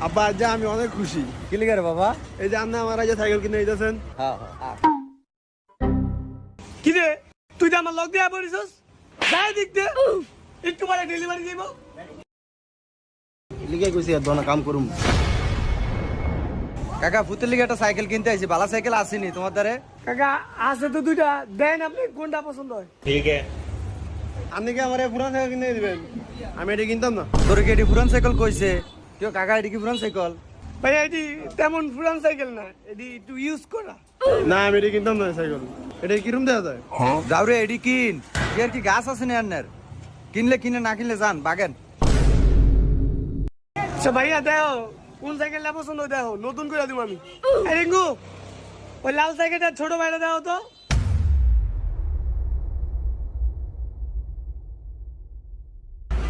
আব্বা আজ আমি অনেক খুশি। কি লিখে রে বাবা? এই যে আপনি আমার আজ সাইকেল কিনে দিতেছেন। কি রে তুই তো আমার লগ দিয়া পড়িছস, যাই দেখতে একটু পরে ডেলিভারি দিব। লিখে কইছি আর দোনা কাম করুম। কাকা ফুতের লিগে একটা সাইকেল কিনতে আইছি, ভালো সাইকেল আসেনি তোমার দ্বারে? কাকা আছে তো দুইটা, দেন আপনি কোনটা পছন্দ হয়। আপনি কি আমার পুরান সাইকেল কিনে দিবেন? আমি এটা কিনতাম না। তোর কি এটি পুরান সাইকেল কইছে? কেউ কাকা এটি কি পুরান সাইকেল? ভাই এটি তেমন পুরান সাইকেল না, এটি একটু ইউজ করা। না আমি এটা কিনতাম না সাইকেল। এটা কিরম দেওয়া যায়? যাও রে এটি কিন, এর কি গাছ আছে না আন্নার? কিনলে কিনে না কিনলে যান বাগেন। আচ্ছা ভাইয়া দেখো কোন সাইকেলটা পছন্দ দেখো, নতুন করে দিব আমি। রিঙ্কু ওই লাল সাইকেলটা ছোট ভাইটা দাও তো।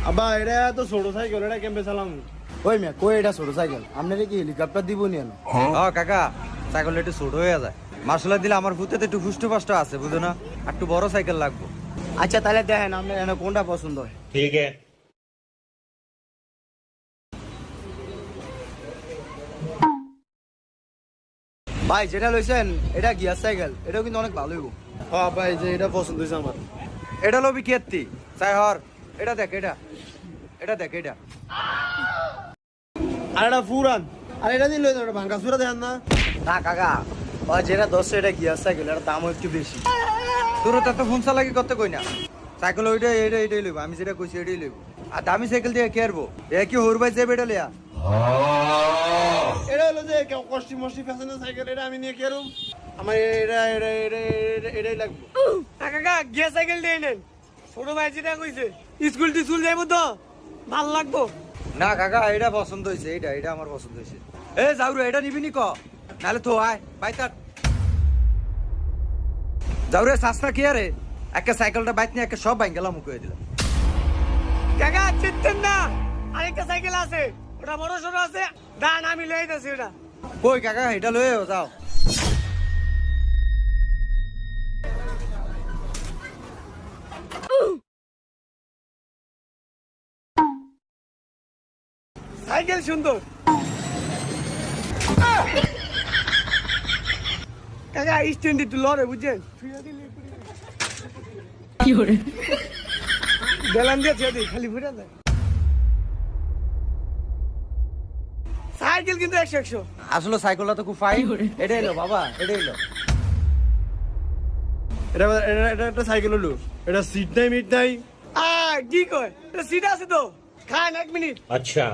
আব্বা এটা তো ছোট সাইকেল, এটা কেমবে চালাম? ওই মিয়া কই এটা ছোট সাইকেল, আপনারে কি হেলিকপ্টার দিব নি? কাকা সাইকেল একটু ছোট হয়ে যায়, মার্শাল্লাহ দিলে আমার ফুতে একটু ফুষ্ট ফাষ্ট আছে বুঝো না, একটু বড় সাইকেল লাগবে। আচ্ছা তাহলে দেখেন আপনার এনে কোনটা পছন্দ হয়। ठीक है। ভাই যেটা লইছেন এটা গিয়ার সাইকেল, এটাও কিন্তু অনেক ভালো হইব। হ্যাঁ আব্বা এই যে এটা পছন্দ হয়েছে আমার। এটা লবি কেত্তি চাই হর, এটা দেখ এটা দেখ এটা। আর এটা পুরান, আর এটা দিন লইতো, এটা ভাঙ্গা চুরা দেন না। না কাকা ওই যেটা 10 এটা গিয়ার সাইকেল, এটার দামও একটু বেশি। তোর তো ফোন চালাকি করতে কই না, সাইকেল ওইটা এটাই লইব, আমি যেটা কইছি এটাই লইব। আর দামি সাইকেল দিয়ে কে আরবো? এ কি হর ভাই যাবে এটা লিয়া? এটা হলো যে কষ্টি মষ্টি ফ্যাশনের সাইকেল, এটা আমি নিয়ে কেরম? আমার এটাই লাগবে। কাকা গিয়া সাইকেল দিয়ে নেন, ছোট ভাই যেটা কইছে স্কুল টিস্কুল যাইবো তো ভাল লাগবো। না কাকা এটা পছন্দ হয়েছে, এটা আমার পছন্দ হয়েছে। এ যাও রে এটা নিবি নি ক, নাহলে তো আয় বাইতার যাও রে। সাসনা কি আরে একটা সাইকেলটা বাইক নিয়ে একটা সব বাইক গেলাম মুখে দিলাম। কাকা চিনতেন না আরেকটা সাইকেল আছে, ওটা বড় সড়ো আছে, দান আমি লই যাচ্ছি ওটা। কই কাকা এটা লয়ে যাও। সাইকেল সুন্দর কাকা, স্ট্যান্ড একটু লড়ে বুঝছেন, বেলান দিয়ে ছেড়ে দিই, খালি ফুটে যায়। সাইকেল কিন্তু 100 আসলে সাইকেলটা তো খুব ফাইন, এটাই লো বাবা এটাই লো। এটা একটা সাইকেল হলো, এটা সিট নাই মিট নাই। কি কয় সিট আছে তো, খান 1 মিনিট। अच्छा।